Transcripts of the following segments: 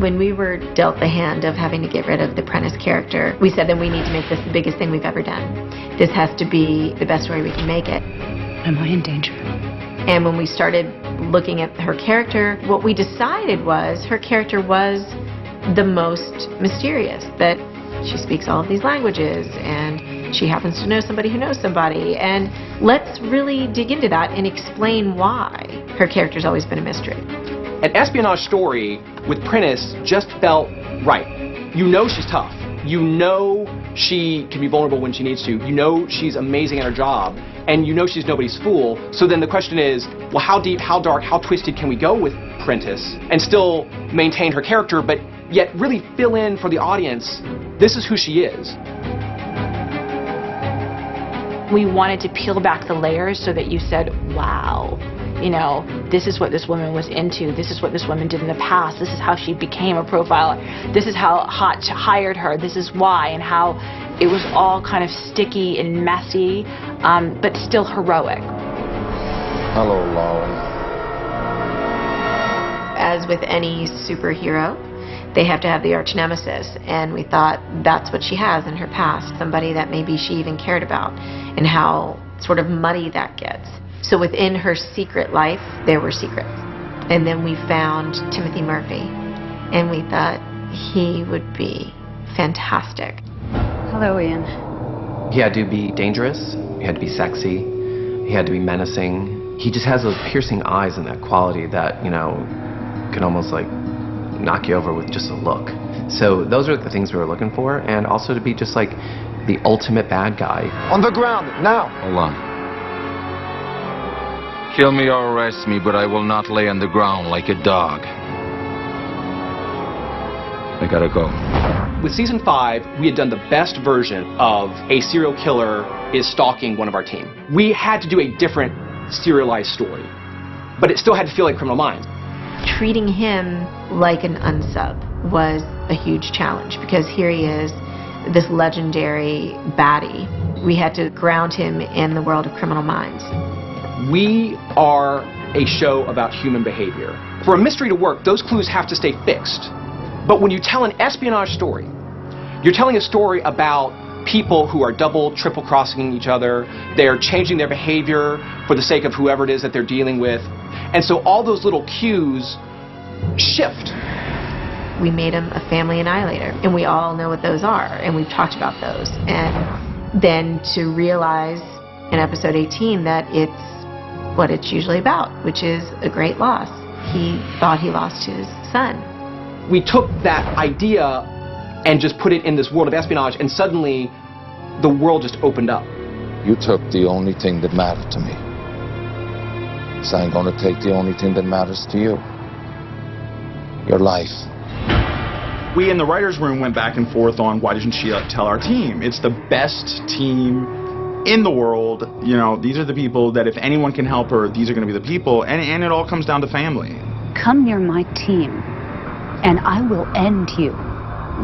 When we were dealt the hand of having to get rid of the Prentice character, we said, then we need to make this the biggest thing we've ever done. This has to be the best way we can make it. Am I in danger? And when we started looking at her character, what we decided was her character was the most mysterious, that she speaks all of these languages and she happens to know somebody who knows somebody. And let's really dig into that and explain why her character's always been a mystery. An espionage story with Prentice just felt right. You know she's tough. You know she can be vulnerable when she needs to. You know she's amazing at her job. And you know she's nobody's fool. So then the question is, well, how deep, how dark, how twisted can we go with Prentice and still maintain her character, but yet really fill in for the audience, this is who she is. We wanted to peel back the layers so that you said, wow, you know, this is what this woman was into. This is what this woman did in the past. This is how she became a profiler. This is how Hotch hired her. This is why, and how it was all kind of sticky and messy, but still heroic. Hello, Lauren. As with any superhero, they have to have the arch nemesis, and we thought that's what she has in her past, somebody that maybe she even cared about, and how sort of muddy that gets. So within her secret life, there were secrets. And then we found Timothy Murphy, and we thought he would be fantastic. Hello, Ian. He had to be dangerous, he had to be sexy, he had to be menacing. He just has those piercing eyes and that quality that, you know, can almost like knock you over with just a look. So those are the things we were looking for, and also to be just like the ultimate bad guy. On the ground, now! Hold on. Kill me or arrest me, but I will not lay on the ground like a dog. I gotta go. With season 5, we had done the best version of a serial killer is stalking one of our team. We had to do a different serialized story, but it still had to feel like Criminal Minds. Treating him like an unsub was a huge challenge, because here he is, this legendary baddie. We had to ground him in the world of Criminal Minds. We are a show about human behavior. For a mystery to work, those clues have to stay fixed. But when you tell an espionage story, you're telling a story about people who are double, triple crossing each other. They're changing their behavior for the sake of whoever it is that they're dealing with. And so all those little cues shift. We made him a family annihilator, and we all know what those are, and we've talked about those. And then to realize in episode 18 that it's what it's usually about, which is a great loss. He thought he lost his son. We took that idea and just put it in this world of espionage, and suddenly the world just opened up. You took the only thing that mattered to me. So I'm going to take the only thing that matters to you. Your life. We in the writer's room went back and forth on why didn't she tell our team? It's the best team in the world. You know, these are the people that if anyone can help her, these are going to be the people. And it all comes down to family. Come near my team, and I will end you.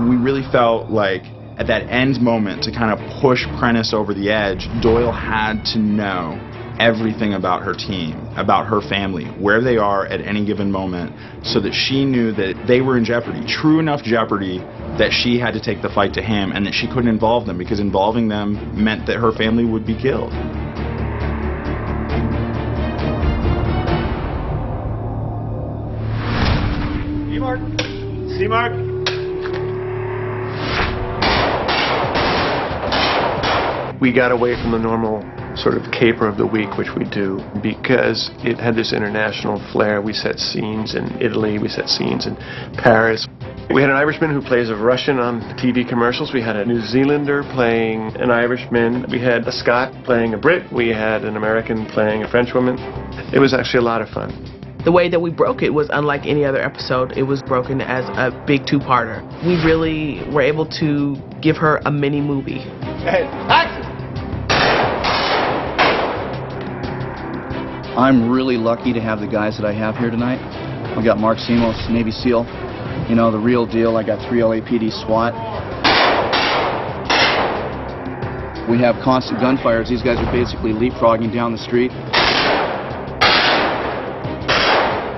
We really felt like at that end moment to kind of push Prentice over the edge, Doyle had to know everything about her team, about her family, where they are at any given moment, so that she knew that they were in jeopardy, true enough jeopardy that she had to take the fight to him, and that she couldn't involve them, because involving them meant that her family would be killed. C-Mark. We got away from the normal sort of caper of the week, which we do, because it had this international flair. We set scenes in Italy, we set scenes in Paris. We had an Irishman who plays a Russian on TV commercials. We had a New Zealander playing an Irishman. We had a Scot playing a Brit. We had an American playing a Frenchwoman. It was actually a lot of fun. The way that we broke it was unlike any other episode. It was broken as a big two-parter. We really were able to give her a mini movie. Hey, action! I'm really lucky to have the guys that I have here tonight. We got Mark Simos, Navy SEAL, you know, the real deal. I got 3 LAPD SWAT. We have constant gunfires. These guys are basically leapfrogging down the street.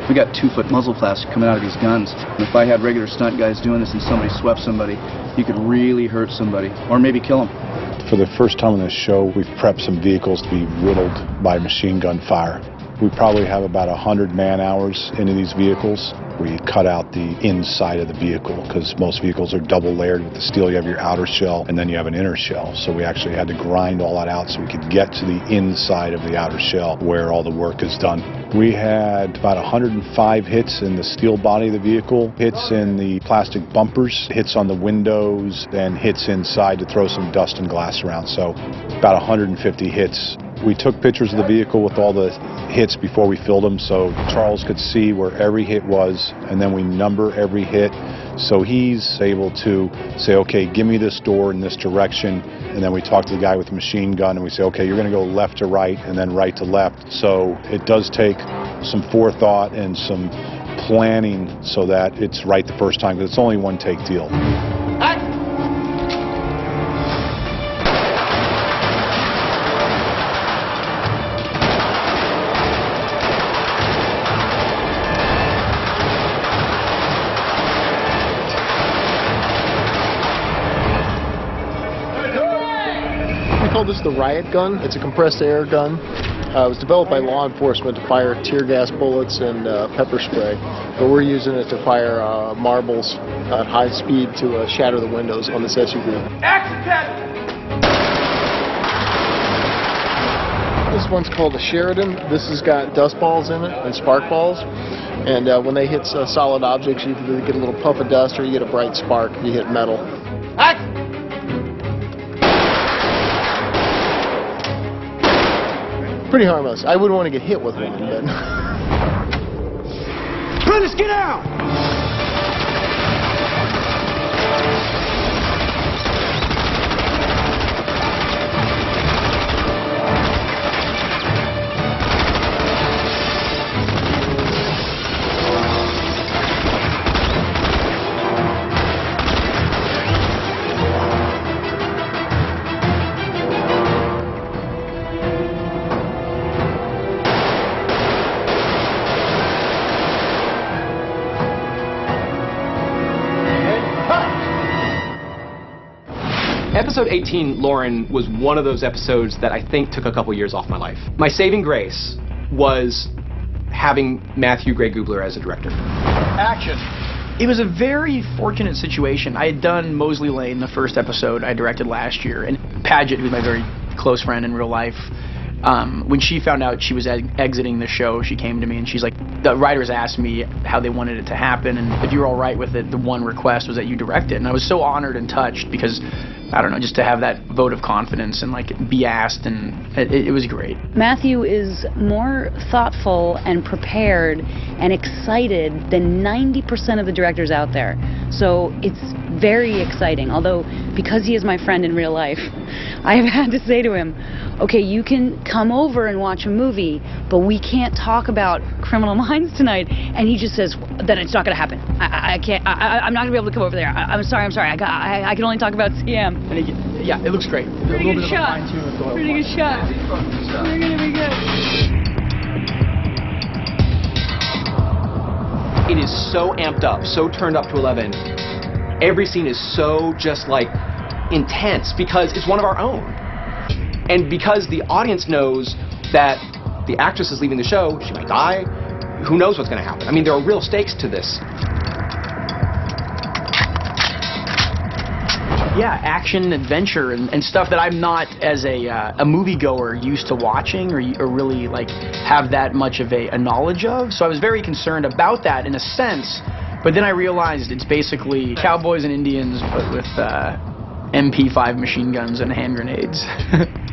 We got 2-foot muzzle flaps coming out of these guns. And if I had regular stunt guys doing this and somebody swept somebody, you could really hurt somebody, or maybe kill them. For the first time on this show, we've prepped some vehicles to be riddled by machine gun fire. We probably have about 100 man-hours into these vehicles. We cut out the inside of the vehicle because most vehicles are double layered with the steel. You have your outer shell and then you have an inner shell. So we actually had to grind all that out so we could get to the inside of the outer shell where all the work is done. We had about 105 hits in the steel body of the vehicle, hits in the plastic bumpers, hits on the windows, and hits inside to throw some dust and glass around. So about 150 hits. We took pictures of the vehicle with all the hits before we filled them so Charles could see where every hit was, and then we number every hit so he's able to say, okay, give me this door in this direction, and then we talk to the guy with the machine gun and we say, okay, you're going to go left to right and then right to left. So it does take some forethought and some planning so that it's right the first time, because it's only one take deal. We call this the riot gun. It's a compressed air gun. It was developed by law enforcement to fire tear gas bullets and pepper spray, but we're using it to fire marbles at high speed to shatter the windows on this SUV. This one's called a Sheridan. This has got dust balls in it and spark balls, and when they hit solid objects, you either get a little puff of dust or you get a bright spark if you hit metal. Pretty harmless. I wouldn't want to get hit with one, but... Prentice, get out! Episode 18, Lauren, was one of those episodes that I think took a couple years off my life. My saving grace was having Matthew Gray Gubler as a director. Action. It was a very fortunate situation. I had done Moseley Lane, the first episode I directed last year, and Paget, who's my very close friend in real life, when she found out she was exiting the show, she came to me and she's like, the writers asked me how they wanted it to happen, and if you were all right with it, the one request was that you direct it. And I was so honored and touched because, I don't know, just to have that vote of confidence and like be asked, and it was great. Matthew is more thoughtful and prepared and excited than 90% of the directors out there. So it's very exciting. Although, because he is my friend in real life, I have had to say to him, okay, you can come over and watch a movie, but we can't talk about Criminal Minds tonight. And he just says, then it's not going to happen. I can't, I'm not going to be able to come over there. I'm sorry. I can only talk about CM. And yeah, it looks great. Pretty good shot. Pretty good shot. We're going to be good. It is so amped up, so turned up to 11. Every scene is so just like intense because it's one of our own. And because the audience knows that the actress is leaving the show, she might die, who knows what's going to happen. I mean, there are real stakes to this. Yeah, action, adventure, and stuff that I'm not, as a moviegoer, used to watching or really like have that much of a knowledge of. So I was very concerned about that in a sense, but then I realized it's basically cowboys and Indians, but with MP5 machine guns and hand grenades.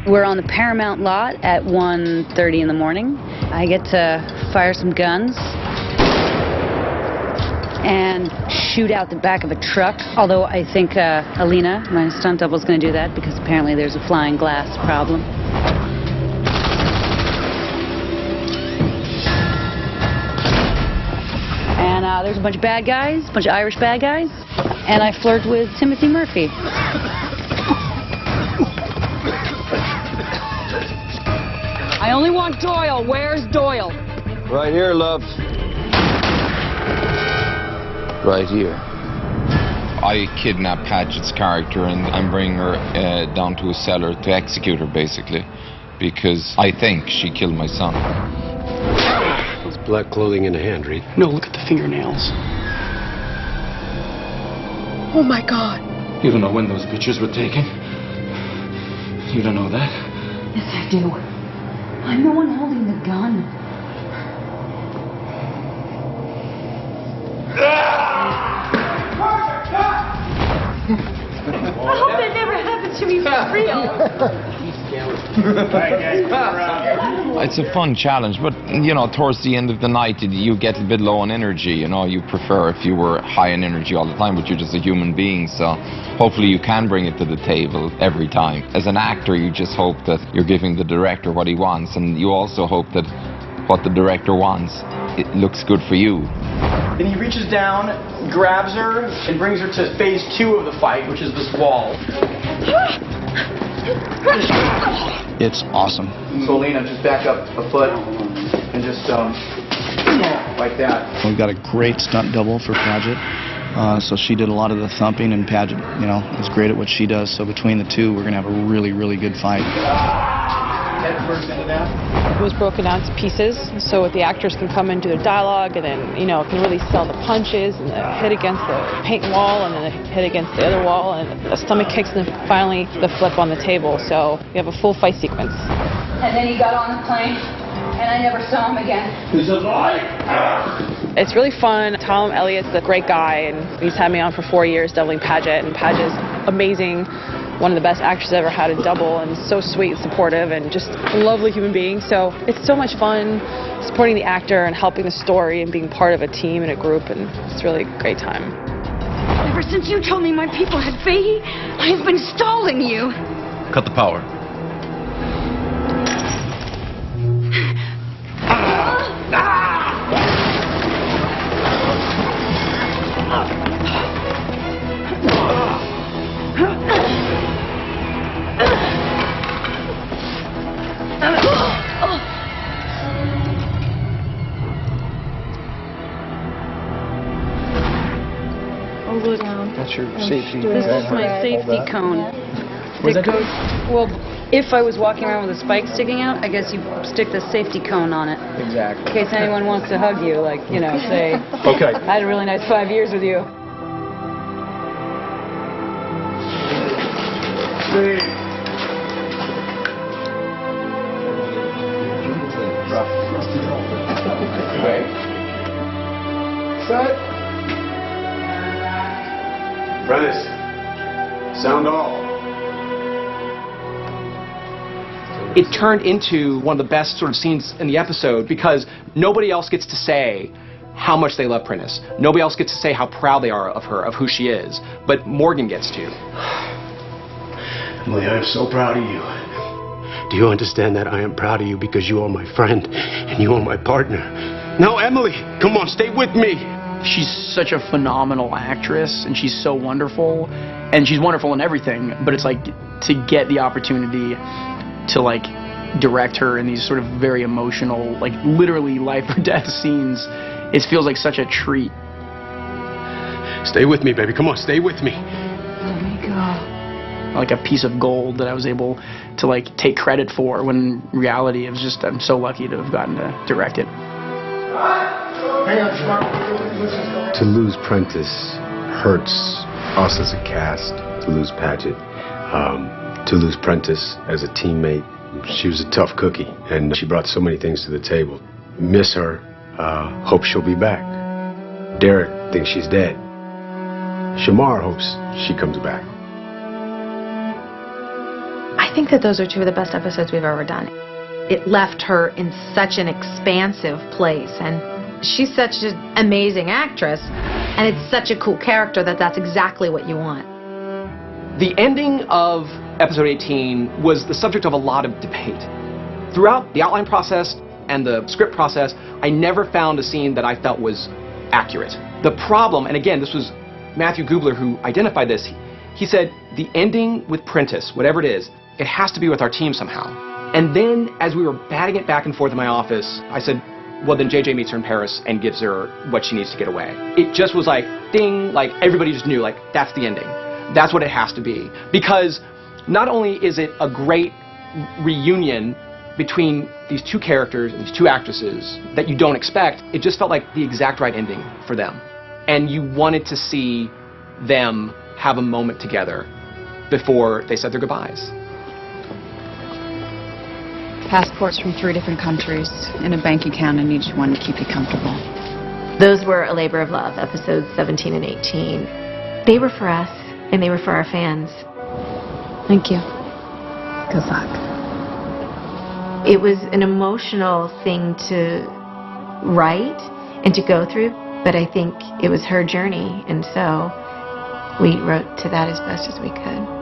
We're on the Paramount lot at 1:30 in the morning. I get to fire some guns and shoot out the back of a truck, although I think Alina, my stunt double, is going to do that because apparently there's a flying glass problem. And there's a bunch of bad guys, a bunch of Irish bad guys, and I flirt with Timothy Murphy. I only want Doyle. Where's Doyle? Right here, love. right here. I kidnap Paget's character and bring her down to a cellar to execute her, basically, because I think she killed my son. There's black clothing in the hand, Reed. No, look at the fingernails. Oh my God. You don't know when those pictures were taken? You don't know that? Yes, I do. I'm the one holding the gun. I hope that never happens to me for real. It's a fun challenge, but you know, towards the end of the night, you get a bit low on energy. You know, you prefer if you were high on energy all the time, but you're just a human being. So hopefully you can bring it to the table every time. As an actor, you just hope that you're giving the director what he wants, and you also hope that what the director wants, it looks good for you. Then he reaches down, grabs her, and brings her to phase 2 of the fight, which is this wall. It's awesome. So Lena, just back up a foot and just like that. We've got a great stunt double for Paget. So she did a lot of the thumping, and Paget, you know, is great at what she does. So between the two, we're gonna have a really, really good fight. It was broken down to pieces, so the actors can come and do their dialogue, and then, you know, can really sell the punches and the hit against the paint wall, and then the hit against the other wall, and the stomach kicks, and then finally the flip on the table. So you have a full fight sequence. And then he got on the plane, and I never saw him again. He's alive! It's really fun. Tom Elliott's a great guy, and he's had me on for 4 years doubling Paget, and Paget's amazing. One of the best actors I've ever had a double, and so sweet and supportive and just a lovely human being. So it's so much fun supporting the actor and helping the story and being part of a team and a group, and it's really a great time. Ever since you told me my people had Fahey, I've been stalling you. Cut the power. Look, That's your safety. this is my safety cone. What's that do? Well, if I was walking around with a spike sticking out, I guess you stick the safety cone on it. Exactly. In case anyone wants to hug you, like, you know, say, Okay. I had a really nice 5 years with you. Okay. Set. Prentice, sound off. It turned into one of the best sort of scenes in the episode because nobody else gets to say how much they love Prentice. Nobody else gets to say how proud they are of her, of who she is. But Morgan gets to. Emily, I am so proud of you. Do you understand that? I am proud of you because you are my friend and you are my partner. Now, Emily, come on, stay with me. She's such a phenomenal actress, and she's so wonderful, and she's wonderful in everything, but it's like to get the opportunity to like direct her in these sort of very emotional, like literally life or death scenes, it feels like such a treat. Stay with me, baby. Come on, stay with me. Let me go. Like a piece of gold that I was able to like take credit for, when in reality it was just, I'm so lucky to have gotten to direct it. To lose Prentice hurts us as a cast. To lose Paget, to lose Prentice as a teammate. She was a tough cookie, and she brought so many things to the table. Miss her. Hope she'll be back. Derek thinks she's dead. Shemar hopes she comes back. I think that those are two of the best episodes we've ever done. It left her in such an expansive place, and she's such an amazing actress, and it's such a cool character that that's exactly what you want. The ending of episode 18 was the subject of a lot of debate. Throughout the outline process and the script process, I never found a scene that I felt was accurate. The problem, and again, this was Matthew Gubler who identified this, he said, the ending with Prentice, whatever it is, it has to be with our team somehow. And then, as we were batting it back and forth in my office, I said, well, then JJ meets her in Paris and gives her what she needs to get away. It just was like, ding, like everybody just knew, like, that's the ending. That's what it has to be. Because not only is it a great reunion between these two characters and these two actresses that you don't expect, it just felt like the exact right ending for them. And you wanted to see them have a moment together before they said their goodbyes. Passports from 3 different countries in a bank account in each one to keep you comfortable. Those were a labor of love, episodes 17 and 18. They were for us, and they were for our fans. Thank you. Good luck. It was an emotional thing to write and to go through, but I think it was her journey, and so we wrote to that as best as we could.